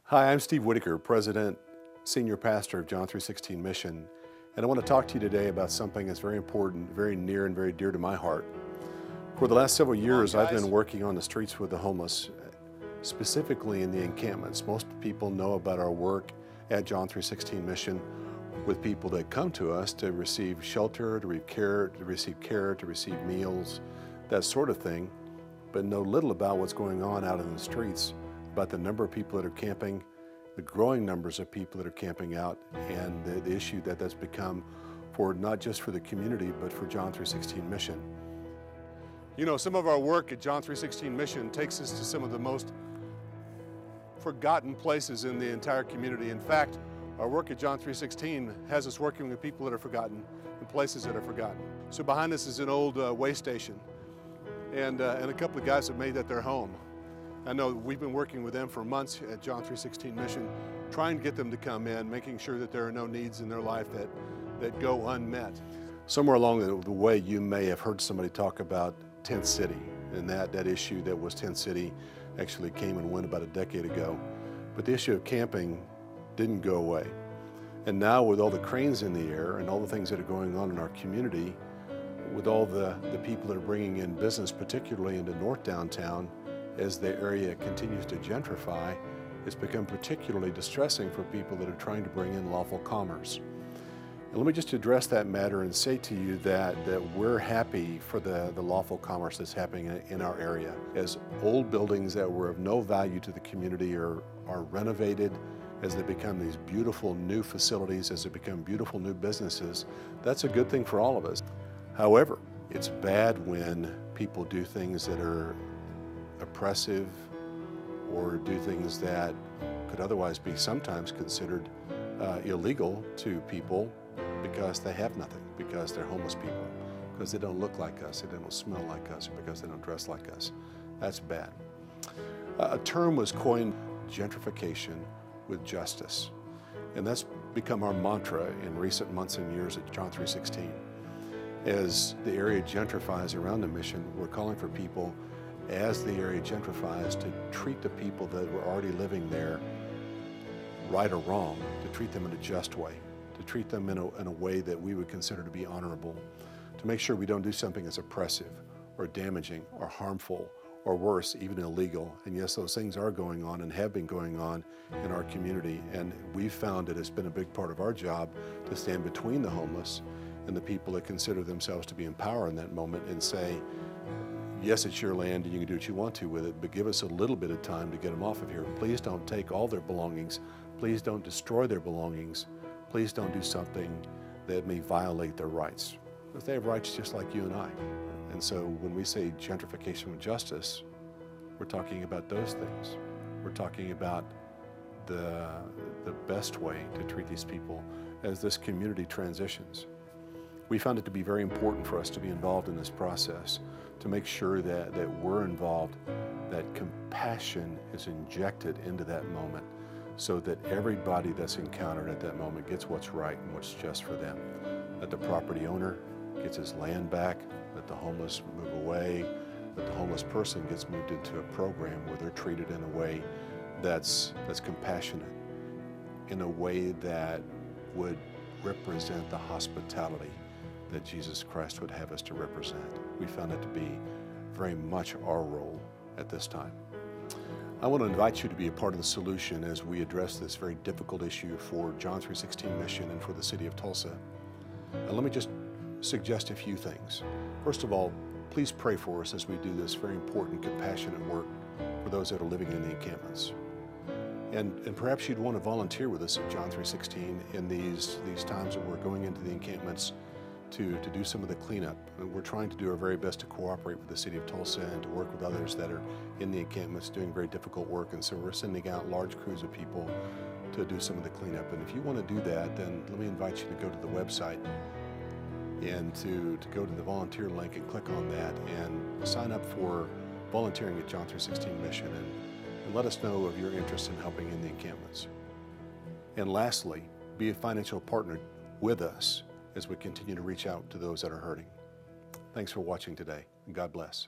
Hi, I'm Steve Whitaker, President, Senior Pastor of John 3:16 Mission, and I want to talk to you today about something that's very important, very near and very dear to my heart. For the last several years, I've been working on the streets with the homeless, specifically in the encampments. Most people know about our work at John 3:16 Mission with people that come to us to receive shelter, to receive care, to receive meals, that sort of thing, but know little about what's going on out in the streets, about the number of people that are camping, the growing numbers of people that are camping out, and the issue that's become for not just for the community, but for John 3:16 Mission. You know, some of our work at John 3:16 Mission takes us to some of the most forgotten places in the entire community. In fact, our work at John 3:16 has us working with people that are forgotten and places that are forgotten. So behind us is an old way station, and a couple of guys have made that their home. I know we've been working with them for months at John 3:16 Mission, trying to get them to come in, making sure that there are no needs in their life that go unmet. Somewhere along the way, you may have heard somebody talk about Tent City, and that issue that was Tent City actually came and went about a decade ago. But the issue of camping didn't go away. And now with all the cranes in the air and all the things that are going on in our community, with all the people that are bringing in business, particularly into North Downtown, as the area continues to gentrify, it's become particularly distressing for people that are trying to bring in lawful commerce. And let me just address that matter and say to you that we're happy for the lawful commerce that's happening in our area. As old buildings that were of no value to the community are renovated, as they become these beautiful new facilities, as they become beautiful new businesses, that's a good thing for all of us. However, it's bad when people do things that are oppressive or do things that could otherwise be sometimes considered illegal to people because they have nothing, because they're homeless people, because they don't look like us, they don't smell like us, or because they don't dress like us. That's bad. A term was coined, gentrification with justice, and that's become our mantra in recent months and years at John 3:16. As the area gentrifies around the mission, we're calling for people, as the area gentrifies, to treat the people that were already living there, right or wrong, to treat them in a just way, to treat them in a way that we would consider to be honorable, to make sure we don't do something that's oppressive or damaging or harmful or worse, even illegal. And yes, those things are going on and have been going on in our community, and we've found that it's been a big part of our job to stand between the homeless and the people that consider themselves to be in power in that moment and say, yes, it's your land and you can do what you want to with it, but give us a little bit of time to get them off of here. Please don't take all their belongings. Please don't destroy their belongings. Please don't do something that may violate their rights, because they have rights just like you and I. And so when we say gentrification with justice, we're talking about those things. We're talking about the best way to treat these people as this community transitions. We found it to be very important for us to be involved in this process, to make sure that we're involved, that compassion is injected into that moment so that everybody that's encountered at that moment gets what's right and what's just for them. That the property owner gets his land back, that the homeless move away, that the homeless person gets moved into a program where they're treated in a way that's compassionate, in a way that would represent the hospitality that Jesus Christ would have us to represent. We found it to be very much our role at this time. I want to invite you to be a part of the solution as we address this very difficult issue for John 3:16 Mission and for the city of Tulsa. And let me just suggest a few things. First of all, please pray for us as we do this very important, compassionate work for those that are living in the encampments. And perhaps you'd want to volunteer with us at John 3:16 in these times that we're going into the encampments to do some of the cleanup. And we're trying to do our very best to cooperate with the city of Tulsa and to work with others that are in the encampments doing very difficult work. And so we're sending out large crews of people to do some of the cleanup. And if you want to do that, then let me invite you to go to the website and to go to the volunteer link and click on that and sign up for volunteering at John 3:16 Mission and let us know of your interest in helping in the encampments. And lastly, be a financial partner with us as we continue to reach out to those that are hurting. Thanks for watching today, and God bless.